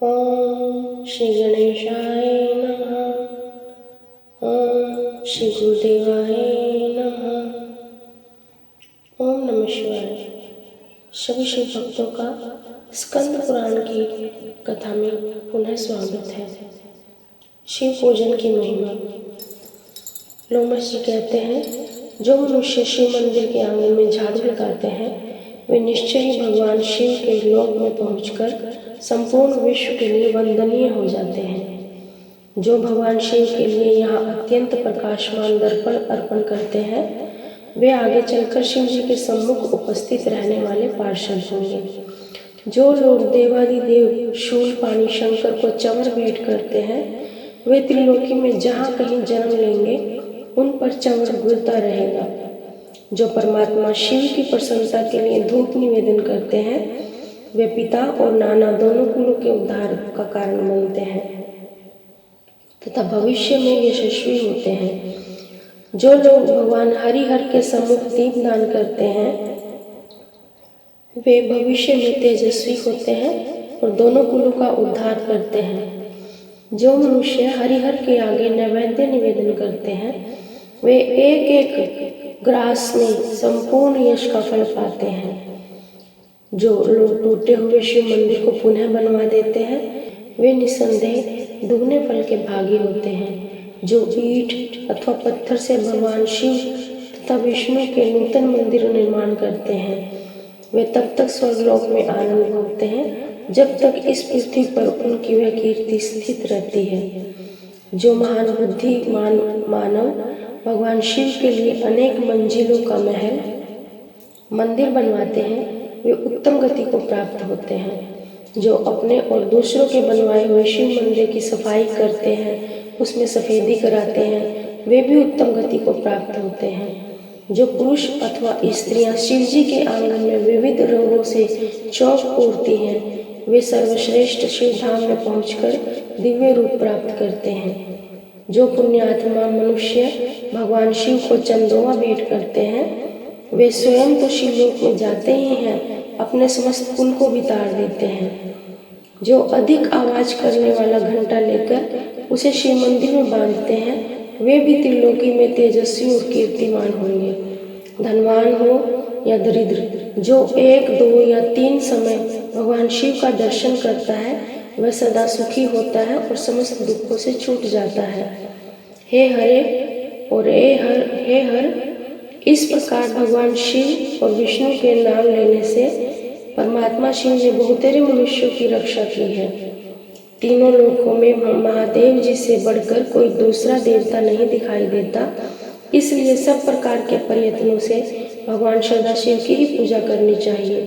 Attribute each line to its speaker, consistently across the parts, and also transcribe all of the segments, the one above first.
Speaker 1: ओम श्री गणेशाय नमः। ओम श्री गुरुदेवाय नमः। ओम नमः शिवाय। सभी शिव भक्तों का स्कंद पुराण की कथा में पुनः स्वागत है। शिव पूजन की महिमा। लोमस जी कहते हैं, जो मनुष्य शिव मंदिर के आंगन में झाड़ू लगाते हैं वे निश्चय ही भगवान शिव के लोक में पहुंचकर संपूर्ण विश्व के लिए वंदनीय हो जाते हैं। जो भगवान शिव के लिए यहाँ अत्यंत प्रकाशमान दर्पण अर्पण करते हैं वे आगे चलकर शिव जी के सम्मुख उपस्थित रहने वाले पार्षद होंगे। जो लोग देवादिदेव शूलपाणी शंकर को चंवर भेंट करते हैं वे त्रिलोकी में जहाँ कहीं जन्म लेंगे उन पर चंवर घूरता रहेगा। जो परमात्मा शिव की प्रसन्नता के लिए धूप निवेदन करते हैं वे पिता और नाना दोनों कुलों के उद्धार का कारण बनते हैं तथा भविष्य में यशस्वी होते हैं। जो लोग भगवान हरिहर के सम्मुख दीप दान करते हैं वे भविष्य में तेजस्वी होते हैं और दोनों कुलों का उद्धार करते हैं। जो मनुष्य हरिहर के आगे नैवेद्य निवेदन करते हैं वे एक एक ग्रास में संपूर्ण यश का फल पाते हैं। जो लोग टूटे हुए शिव मंदिर को पुनः बनवा देते हैं वे निसंदेह दुगने फल के भागी होते हैं। जो ईंट अथवा पत्थर से भगवान शिव तथा विष्णु के नूतन मंदिर निर्माण करते हैं वे तब तक स्वर्गलोक में आनंद भोगते हैं जब तक इस पृथ्वी पर उनकी वह कीर्ति स्थित रहती है। जो महान बुद्धिमान मानव भगवान शिव के लिए अनेक मंजिलों का महल मंदिर बनवाते हैं वे उत्तम गति को प्राप्त होते हैं। जो अपने और दूसरों के बनवाए हुए शिव मंदिर की सफाई करते हैं उसमें सफेदी कराते हैं वे भी उत्तम गति को प्राप्त होते हैं। जो पुरुष अथवा स्त्रियां शिव जी के आंगन में विविध रंगों से चौक पूरती हैं वे सर्वश्रेष्ठ शिव धाम में पहुंचकर दिव्य रूप प्राप्त करते हैं। जो पुण्यात्मा मनुष्य भगवान शिव को चंदोवा भेंट करते हैं वे स्वयं तो शिवलोक में जाते ही हैं अपने समस्त कुल को भी तार देते हैं। जो अधिक आवाज करने वाला घंटा लेकर उसे शिव मंदिर में बांधते हैं वे भी त्रिलोकी में तेजस्वी और कीर्तिमान होंगे। धनवान हो या दरिद्र जो 1, 2 या 3 समय भगवान शिव का दर्शन करता है वह सदा सुखी होता है और समस्त दुखों से छूट जाता है। हे हरे और हे हर इस प्रकार भगवान शिव और विष्णु के नाम लेने से परमात्मा शिव ने बहुतेरे मनुष्यों की रक्षा की है। तीनों लोकों में महादेव जी से बढ़कर कोई दूसरा देवता नहीं दिखाई देता, इसलिए सब प्रकार के प्रयत्नों से भगवान सदाशिव की ही पूजा करनी चाहिए।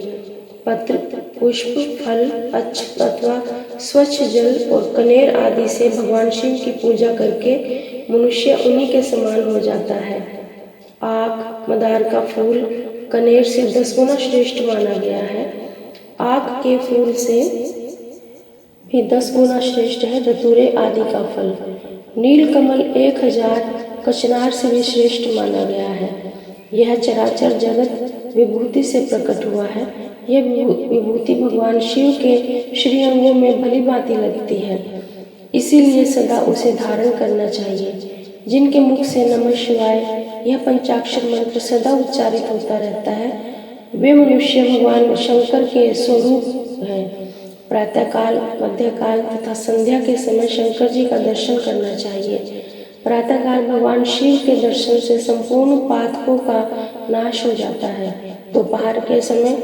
Speaker 1: पत्र, पुष्प, फल, अक्षत अथवा स्वच्छ जल और कनेर आदि से भगवान शिव की पूजा करके मनुष्य उन्हीं के समान हो जाता है। आक, मदार का फूल कनेर से 10 गुना श्रेष्ठ माना गया है। आक के फूल से भी 10 गुना श्रेष्ठ है धतूरे आदि का फल। नील कमल 1000 कचनार से भी श्रेष्ठ माना गया है। यह चराचर जगत विभूति से प्रकट हुआ है। यह विभूति भगवान शिव के श्री अंगों में भली भांति लगती है, इसीलिए सदा उसे धारण करना चाहिए। जिनके मुख से नमः शिवाय यह पंचाक्षर मंत्र सदा उच्चारित होता रहता है वे मनुष्य भगवान शंकर के स्वरूप हैं। प्रातःकाल, मध्यकाल तथा संध्या के समय शंकर जी का दर्शन करना चाहिए। प्रातःकाल भगवान शिव के दर्शन से संपूर्ण पातकों का नाश हो जाता है। दोपहर के समय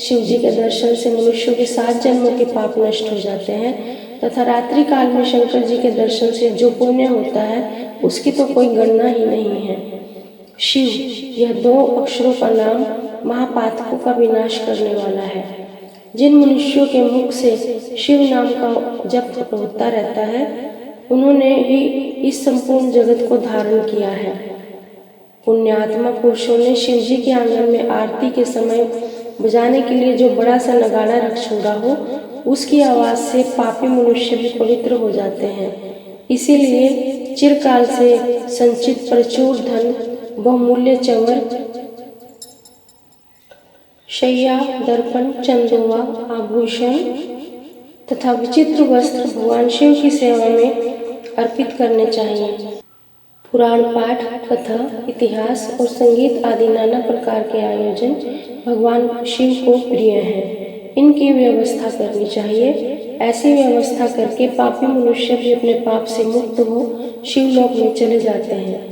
Speaker 1: शिव जी के दर्शन से मनुष्यों के 7 जन्मों के पाप नष्ट हो जाते हैं तथा रात्रि काल में शंकर जी के दर्शन से जो पुण्य होता है उसकी तो कोई गणना ही नहीं है। शिव यह 2 अक्षरों का नाम महापातकों का विनाश करने वाला है। जिन मनुष्यों के मुख से शिव नाम का जप होता रहता है उन्होंने ही इस संपूर्ण जगत को धारण किया है। पुण्यात्मा पुरुषों ने शिव जी के आंगन में आरती के समय बजाने के लिए जो बड़ा सा नगाड़ा रख छोड़ा हो उसकी आवाज से पापी मनुष्य भी पवित्र हो जाते हैं। इसीलिए चिरकाल से संचित प्रचुर धन, बहुमूल्य चंवर, शैया, दर्पण, चंदोवा, आभूषण तथा विचित्र वस्त्र भगवान शिव की सेवा में अर्पित करने चाहिए। पुराण पाठ, कथा, इतिहास और संगीत आदि नाना प्रकार के आयोजन भगवान शिव को प्रिय हैं। इनकी व्यवस्था करनी चाहिए। ऐसी व्यवस्था करके पापी मनुष्य भी अपने पाप से मुक्त हो शिवलोक में चले जाते हैं।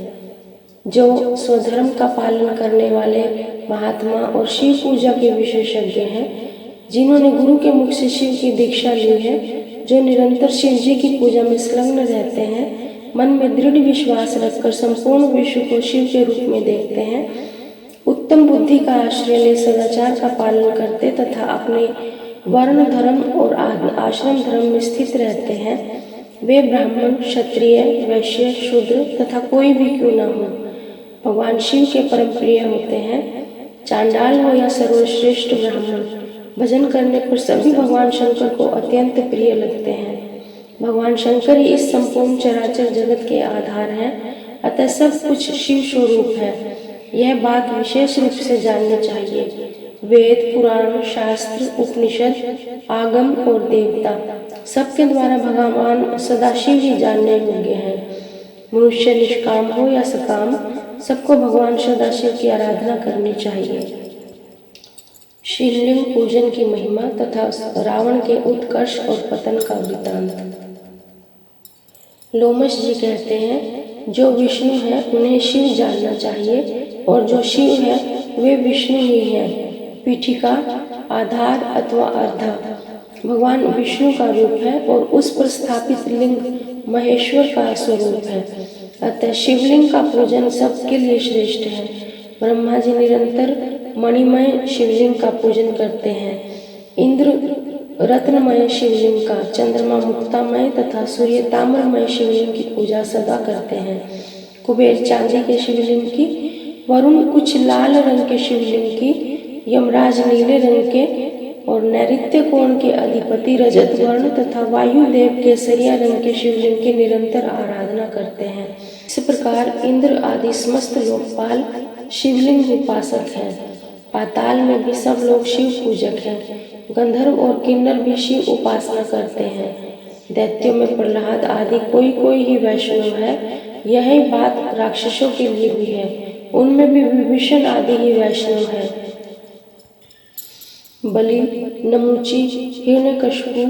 Speaker 1: जो स्वधर्म का पालन करने वाले महात्मा और शिव पूजा के विशेषज्ञ हैं, जिन्होंने गुरु के मुख से शिव की दीक्षा ली है, जो निरंतर शिव जी की पूजा में संलग्न रहते हैं, मन में दृढ़ विश्वास रखकर संपूर्ण विश्व को शिव के रूप में देखते हैं, उत्तम बुद्धि का आश्रय ले सदाचार का पालन करते तथा अपने वर्ण धर्म और आश्रम धर्म में स्थित रहते हैं, वे ब्राह्मण, क्षत्रिय, वैश्य, शूद्र तथा कोई भी क्यों न हो, भगवान शिव के परम प्रिय होते हैं। चांडाल हो या सर्वश्रेष्ठ ब्राह्मण, भजन करने पर सभी भगवान शंकर को अत्यंत प्रिय लगते हैं। भगवान शंकर ही इस संपूर्ण चराचर जगत के आधार हैं, अतः सब कुछ शिव स्वरूप है। यह बात विशेष रूप से जाननी चाहिए। वेद, पुराण, शास्त्र, उपनिषद, आगम और देवता सबके द्वारा भगवान सदाशिव ही जानने योग्य हैं। मनुष्य निष्काम हो या सकाम, सबको भगवान सदाशिव की आराधना करनी चाहिए। शिवलिंग पूजन की महिमा तथा रावण के उत्कर्ष और पतन का वृत्तांत। लोमश जी कहते हैं, जो विष्णु है उन्हें शिव जानना चाहिए और जो शिव है वे विष्णु ही हैं। पीठिका, आधार अथवा अर्धा भगवान विष्णु का रूप है और उस पर स्थापित लिंग महेश्वर का स्वरूप है। अतः शिवलिंग का पूजन सबके लिए श्रेष्ठ है। ब्रह्मा जी निरंतर मणिमय शिवलिंग का पूजन करते हैं। इंद्र रत्नमय शिवलिंग का, चंद्रमा मुक्तामय तथा सूर्य ताम्रमय शिवलिंग की पूजा सदा करते हैं। कुबेर चांदी के शिवलिंग की, वरुण कुछ लाल रंग के शिवलिंग की, यमराज नीले रंग के और नैऋत्य कोण के अधिपति रजत वर्ण तथा वायुदेव केसरिया रंग के शिवलिंग की निरंतर आराधना करते हैं। इस प्रकार इंद्र आदि समस्त लोकपाल शिवलिंग उपासक हैं। पाताल में भी सब लोग शिव पूजक हैं। गंधर्व और किन्नर भी शिव उपासना करते हैं। दैत्यों में प्रहलाद आदि कोई कोई ही वैष्णव है। यही बात राक्षसों के लिए भी है, उनमें भी विभीषण आदि ही वैष्णव है। बलि, नमुची, हिरण्यकशिपु,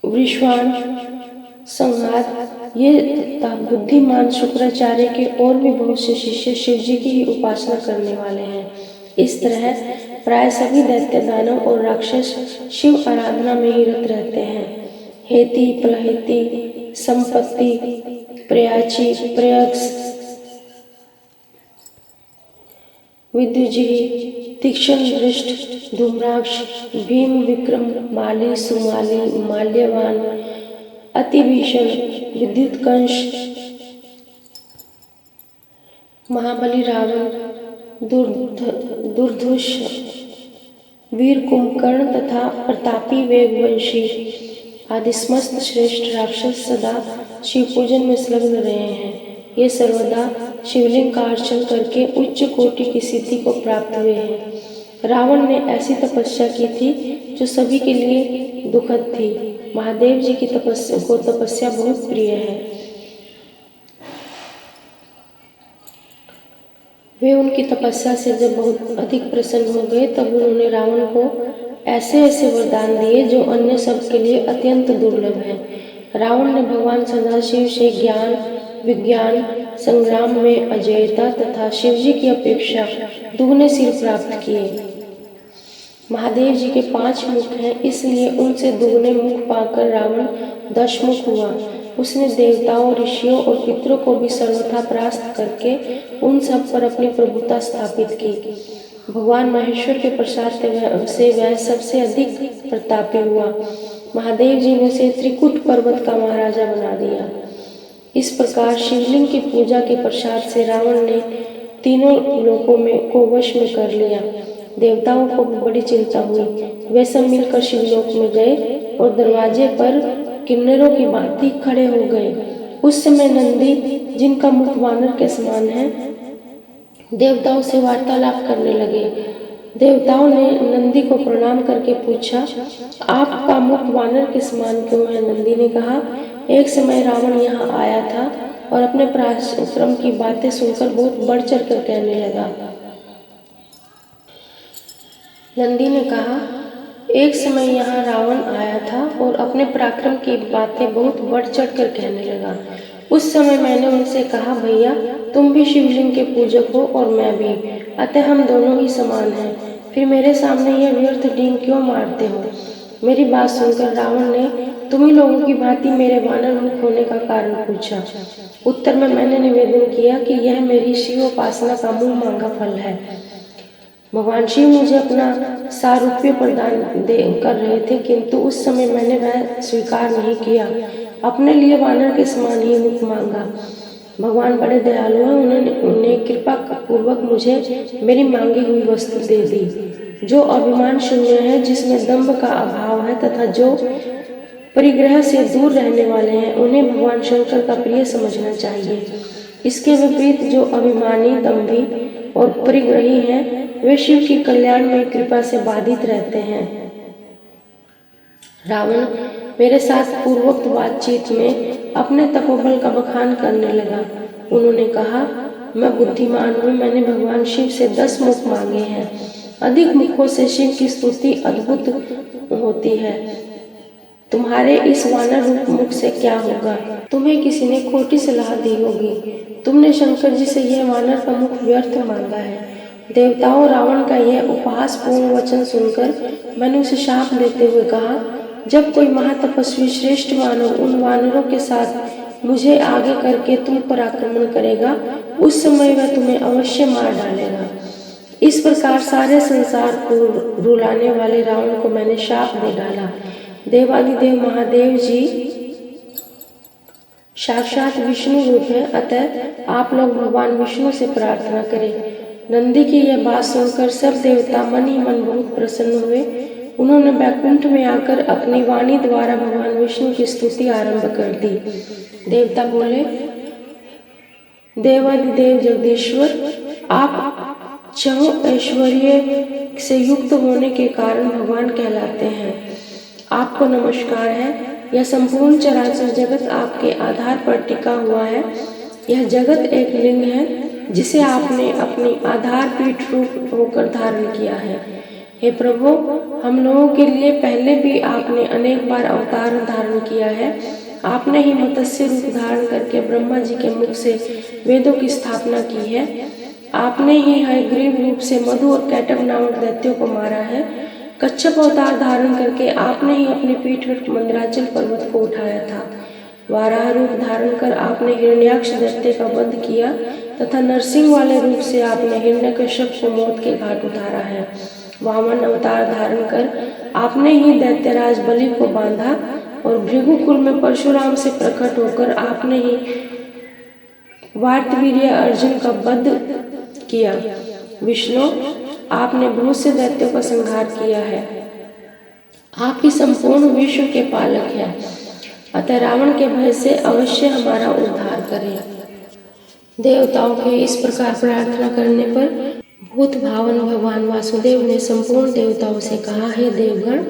Speaker 1: वृषवाण, संहार ये तथा बुद्धिमान शुक्राचार्य के और भी बहुत से शिष्य शिव जी की ही उपासना करने वाले हैं। इस तरह प्राय सभी दैत्य, दानव और राक्षस शिव आराधना में ही रत रहते हैं। हेति, प्रहेति, संपत्ति, प्रयाची, प्रयक्ष, विद्युजिही, तीक्ष्ण दृष्ट, धूम्राक्ष, भीम, विक्रम, माली, सुमाली, माल्यवान, अति भीषण, विद्युत कंश, महाबली रावण, दुर्धुष, वीर कुंभकर्ण तथा प्रतापी वेगवंशी आदि समस्त श्रेष्ठ राक्षस सदा शिव पूजन में संलग्न रहे हैं। ये सर्वदा शिवलिंग का अर्चन करके उच्च कोटि की सिद्धि को प्राप्त हुए हैं। रावण ने ऐसी तपस्या की थी जो सभी के लिए दुखद थी। महादेव जी की तपस्या बहुत प्रिय है। वे उनकी तपस्या से जब बहुत अधिक प्रसन्न हो गए, तब उन्होंने रावण को ऐसे ऐसे वरदान दिए जो अन्य सबके लिए अत्यंत दुर्लभ है। रावण ने भगवान सदाशिव से ज्ञान, विज्ञान, संग्राम में अजेयता तथा शिवजी की अपेक्षा दुगने सिर प्राप्त किए। महादेव जी के 5 मुख हैं, इसलिए उनसे दुगने मुख पाकर रावण 10 मुख हुआ। उसने देवताओं, ऋषियों और पितरों को भी सर्वथा परास्त करके उन सब पर अपनी प्रभुता स्थापित की। भगवान महेश्वर के प्रसाद से वह सबसे अधिक प्रतापी हुआ। महादेव जी ने उसे त्रिकुट पर्वत का महाराजा बना दिया। इस प्रकार शिवलिंग की पूजा के प्रसाद से रावण ने तीनों लोकों में को वश में कर लिया। देवताओं को भी बड़ी चिंता हुई। वे सब मिलकर शिवलोक में गए और दरवाजे पर किन्नरों की भांति खड़े हो गए। उस समय नंदी, जिनका मुख वानर के समान है, देवताओं से वार्तालाप करने लगे। देवताओं ने नंदी को प्रणाम करके पूछा, आपका मुख वानर के समान क्यों है? नंदी ने कहा, एक समय रावण यहाँ आया था और अपने पराक्रम की बातें सुनकर बहुत बढ़ चढ़ कर कहने लगा। नंदी ने कहा, एक समय यहाँ रावण आया था और अपने पराक्रम की बातें बहुत बढ़ चढ़ कर कहने लगा। उस समय मैंने उनसे कहा, भैया तुम भी शिवलिंग के पूजक हो और मैं भी, अतः हम दोनों ही समान हैं, फिर मेरे सामने यह व्यर्थ डींग क्यों मारते हो? मेरी बात सुनकर रावण ने तुम्ही लोगों की भांति मेरे वानर मुख होने का कारण पूछा। उत्तर में मैंने निवेदन किया कि यह मेरी शिव उपासना का मुंह मांगा फल है। भगवान शिव मुझे अपना सारूप्य प्रदान कर रहे थे, किंतु उस समय मैंने वह स्वीकार नहीं किया, अपने लिए वानर के समान ही मुख मांगा। भगवान बड़े दयालु हैं, उन्होंने कृपा पूर्वक मुझे मेरी मांगी हुई वस्तु दे दी। जो अभिमान शून्य है, जिसमें दंभ का अभाव है तथा जो परिग्रह से दूर रहने वाले हैं, उन्हें भगवान शंकर का प्रिय समझना चाहिए। इसके विपरीत जो अभिमानी, दंभी और परिग्रही हैं, वे शिव की कल्याण में कृपा से बाधित रहते हैं। रावण मेरे साथ पूर्वोक्त बातचीत में अपने तपोबल का बखान करने लगा। उन्होंने कहा, मैं बुद्धिमान हूँ, मैंने भगवान शिव से 10 मुख मांगे हैं। अधिक मुखों से शिव की स्तुति अद्भुत होती है। तुम्हारे इस वानर रूप मुख से क्या होगा? तुम्हें किसी ने खोटी सलाह दी होगी। तुमने शंकर जी से यह वानर का मुख व्यर्थ मांगा है। देवताओं, रावण का यह उपहासपूर्ण वचन सुनकर मैंने उसे शाप देते हुए कहा, जब कोई महातपस्वी श्रेष्ठ वानर उन वानरों के साथ मुझे आगे करके तुम पर आक्रमण करेगा, उस समय वह तुम्हें अवश्य मार डालेगा। इस प्रकार सारे संसार को रुलाने वाले रावण को मैंने शाप दे डाला। देवादिदेव महादेव जी साक्षात विष्णु रूप है, अतः आप लोग भगवान विष्णु से प्रार्थना करें। नंदी की यह बात सुनकर सब देवता मन ही मन बहुत प्रसन्न हुए। उन्होंने बैकुंठ में आकर अपनी वाणी द्वारा भगवान विष्णु की स्तुति आरंभ कर दी। देवता बोले, देवादिदेव जगदीश्वर, आप चहुं ऐश्वर्य से युक्त होने के कारण भगवान कहलाते हैं। आपको नमस्कार है। यह संपूर्ण चराचर जगत आपके आधार पर टिका हुआ है। यह जगत एक लिंग है जिसे आपने अपनी आधार पीठ रूप होकर धारण किया है। हे प्रभु, हम लोगों के लिए पहले भी आपने अनेक बार अवतार धारण किया है। आपने ही मत्स्य रूप धारण करके ब्रह्मा जी के मुख से वेदों की स्थापना की है। आपने ही हयग्रीव रूप से मधु और कैटभ नामक दैत्यों को मारा है। कच्छप अवतार धारण करके आपने ही अपनी पीठ पर मंदराचल पर्वत को उठाया था। वाराह रूप धारण कर आपने हिरण्याक्ष दैत्य का वध किया तथा नरसिंह वाले रूप से आपने हिरण्यकश्यप को मौत के घाट उतारा है। वामन अवतार धारण कर आपने ही दैत्यराज बलि को बांधा और भृगुकुल में परशुराम से प्रकट होकर आपने ही वार्तवीर्य अर्जुन का वध किया। विष्णु, आपने बहुत से दैत्यों का संहार किया है। आप ही संपूर्ण विश्व के पालक हैं, अतः रावण के भय से अवश्य हमारा उद्धार करें। देवताओं के इस प्रकार प्रार्थना करने पर भूत भावन भगवान वासुदेव ने संपूर्ण देवताओं से कहा, हे देवगण,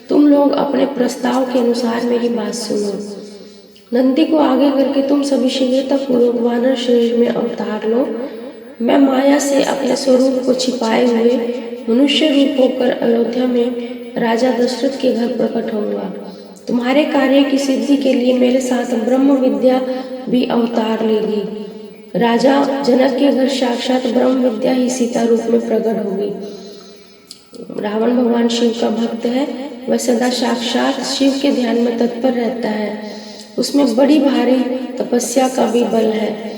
Speaker 1: तुम लोग अपने प्रस्ताव के अनुसार मेरी बात सुनो। नंदी को आगे करके तुम सभी शीघ्रता पूर्वक वानर शरीर में अवतार लो। मैं माया से अपने स्वरूप को छिपाए हुए मनुष्य रूप होकर अयोध्या में राजा दशरथ के घर प्रकट होऊंगा। तुम्हारे कार्य की सिद्धि के लिए मेरे साथ ब्रह्म विद्या भी अवतार लेगी। राजा जनक के घर साक्षात ब्रह्म विद्या ही सीता रूप में प्रकट होगी। रावण भगवान शिव का भक्त है, वह सदा साक्षात शिव के ध्यान में तत्पर रहता है। उसमें बड़ी भारी तपस्या का भी बल है।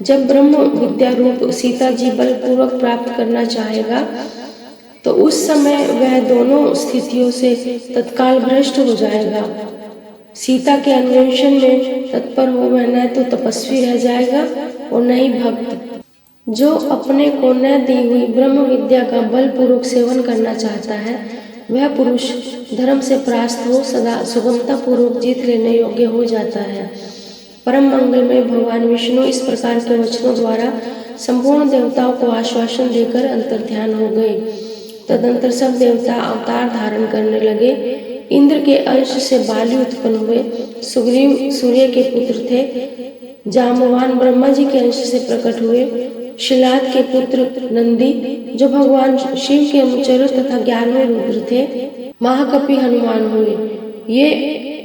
Speaker 1: जब ब्रह्म विद्या रूप सीता जी बलपूर्वक प्राप्त करना चाहेगा तो उस समय वह दोनों स्थितियों से तत्काल भ्रष्ट हो जाएगा। सीता के अन्वेषण में तत्पर हो वह न तो तपस्वी रह जाएगा और न ही भक्त। जो अपने को न दी हुई ब्रह्म विद्या का बलपूर्वक सेवन करना चाहता है, वह पुरुष धर्म से परास्त हो सदा सुगमता पूर्वक जीत लेने योग्य हो जाता है। परम मंगल में भगवान विष्णु इस प्रकार के वचनों द्वारा संपूर्ण देवताओं को आश्वासन देकर अंतर्ध्यान हो गए। तदंतर सब देवता अवतार धारण करने लगे। इंद्र के अंश से बाली उत्पन्न हुए। सुग्रीव सूर्य के पुत्र थे। जामवान ब्रह्मा जी के अंश से प्रकट हुए। शिलाद के पुत्र नंदी जो भगवान शिव के अनुचर तथा 11वें रुद्र थे। महाकपि हनुमान हुए। ये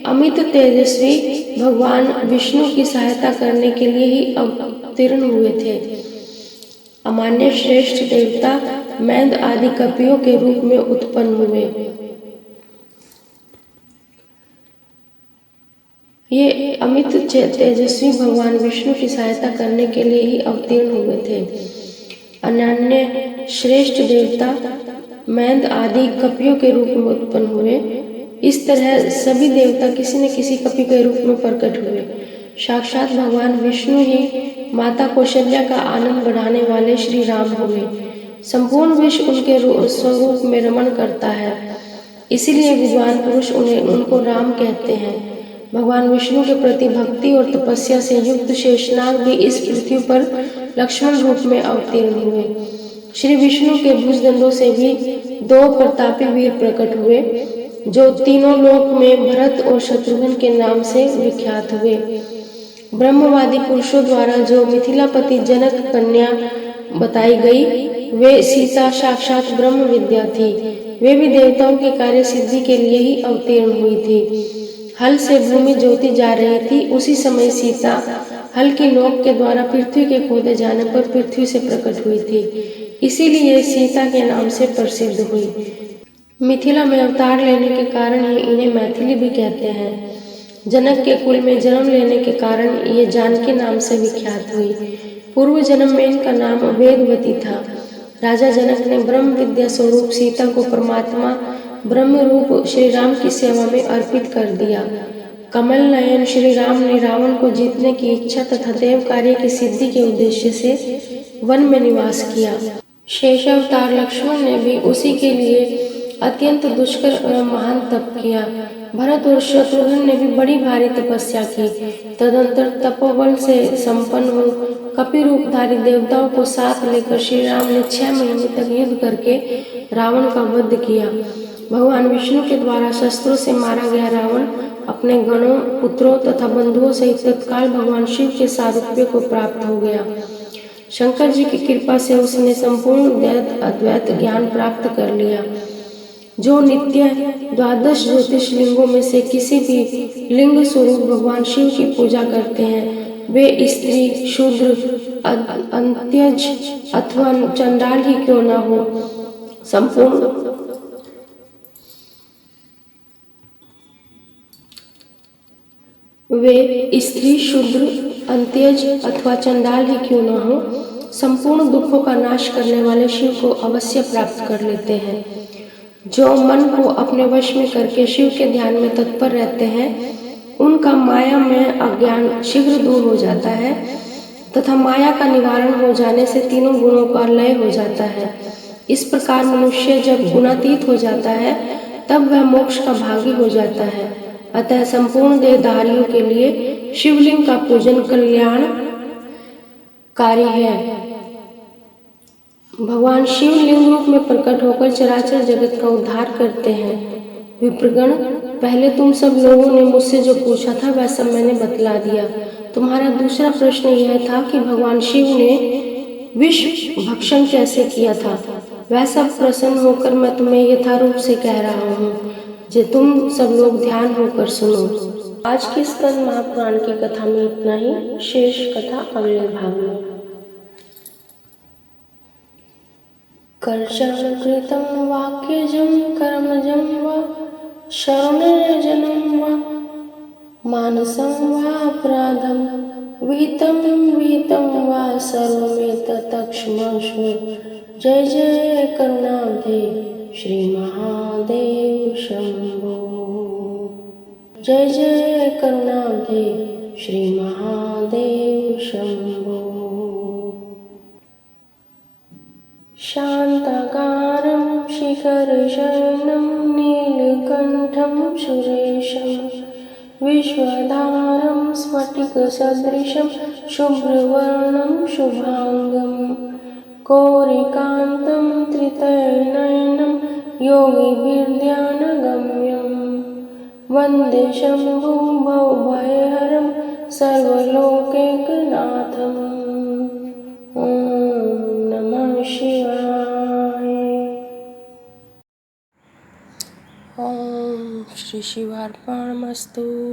Speaker 1: अमित तेजस्वी भगवान विष्णु की सहायता करने के लिए ही अवतीर्ण हुए थे। अमान्य श्रेष्ठ देवता मैंद आदि कपियों के रूप में उत्पन्न हुए। ये अमित तेजस्वी भगवान विष्णु की सहायता करने के लिए ही अवतीर्ण हुए थे। अनन्य श्रेष्ठ देवता मैंद आदि कपियों के रूप में उत्पन्न हुए। इस तरह सभी देवता किसी न किसी कपि के रूप में प्रकट हुए। साक्षात भगवान विष्णु ही माता कौशल्या का आनंद बढ़ाने वाले श्री राम हुए। संपूर्ण विश्व उनके स्वरूप में रमण करता है, इसीलिए विद्वान पुरुष उनको राम कहते हैं। भगवान विष्णु के प्रति भक्ति और तपस्या से युक्त शेषनाग भी इस पृथ्वी पर लक्ष्मण रूप में अवतीर्ण हुए। श्री विष्णु के भुजदंडों से भी 2 प्रतापी वीर प्रकट हुए, जो तीनों लोक में भरत और शत्रुघ्न के नाम से विख्यात हुए। ब्रह्मवादी पुरुषों द्वारा जो मिथिलापति जनक कन्या बताई गई, वे सीता साक्षात ब्रह्म विद्या थी। वे भी देवताओं की कार्य सिद्धि के लिए ही अवतीर्ण हुई थी। हल से भूमि जोती जा रही थी, उसी समय सीता हल की नोक के द्वारा पृथ्वी के खोदे जाने पर पृथ्वी से प्रकट हुई थी, इसीलिए सीता के नाम से प्रसिद्ध हुई। मिथिला में अवतार लेने के कारण ही इन्हें मैथिली भी कहते हैं। जनक के कुल में जन्म लेने के कारण ये जानकी नाम से विख्यात हुई। पूर्व जन्म में इनका नाम वेदवती था। राजा जनक ने ब्रह्म विद्या स्वरूप सीता को परमात्मा ब्रह्म रूप श्री राम की सेवा में अर्पित कर दिया। कमल नयन श्री राम ने रावण को जीतने की इच्छा तथा देव कार्य की सिद्धि के उद्देश्य से वन में निवास किया। शेषावतार लक्ष्मण ने भी उसी के लिए अत्यंत दुष्कर एवं महान तप किया। भरत और शत्रुघ्न ने भी बड़ी भारी तपस्या की। तदंतर तपोबल से संपन्न हो कपि रूपधारी देवताओं को साथ लेकर श्री राम ने 6 महीने तक युद्ध करके रावण का वध किया। भगवान विष्णु के द्वारा शस्त्रों से मारा गया रावण अपने गणों, पुत्रों तथा बंधुओं सहित तत्काल भगवान शिव के सारूप्य को प्राप्त हो गया। शंकर जी की कृपा से उसने संपूर्ण अद्वैत ज्ञान प्राप्त कर लिया। जो नित्य 12 ज्योतिष लिंगों में से किसी भी लिंग स्वरूप भगवान शिव की पूजा करते हैं, वे स्त्री, शूद्र, अंत्यज अथवा चंडाल ही क्यों न हो, संपूर्ण दुखों का नाश करने वाले शिव को अवश्य प्राप्त कर लेते हैं। जो मन को अपने वश में करके शिव के ध्यान में तत्पर रहते हैं, उनका माया में अज्ञान शीघ्र दूर हो जाता है तथा माया का निवारण हो जाने से तीनों गुणों का लय हो जाता है। इस प्रकार मनुष्य जब गुणातीत हो जाता है, तब वह मोक्ष का भागी हो जाता है। अतः संपूर्ण देहधारियों के लिए शिवलिंग का पूजन कल्याणकारी है। भगवान शिव लिंग रूप में प्रकट होकर चराचर जगत का उद्धार करते हैं। विप्रगण, पहले तुम सब लोगों ने मुझसे जो पूछा था वह सब मैंने बतला दिया। तुम्हारा दूसरा प्रश्न यह था कि भगवान शिव ने विष भक्षण कैसे किया था। वह सब प्रसन्न होकर मैं तुम्हें यथारूप से कह रहा हूँ, जो तुम सब लोग ध्यान होकर सुनो। आज की स्कंद महापुराण की कथा में इतना ही। शेष कथा अगले भाग में। कर्षणकृतं वाक्यजं कर्मजं वा श्रवणजनं वा मानसं वा अपराधं विहितं वा सर्वमेतत्क्षमस्व। जय जय करुणाब्धे श्री महादेव शंभो। जय जय करुणाब्धे श्री महादेव शंभो। शान्ताकारं शिखरशयनं नीलकण्ठं सुरेशं विश्वधारं स्फटिकसदृशं शुभ्रवर्णं शुभांगं कोरिकान्तं त्रितयनयनं योगिभिर्ध्यानगम्यं वन्दे शम्भुं भवभयहरं सर्वलोकैकनाथम्। ॐ नमः शिवाय। ॐ श्री शिवार्पणमस्तु।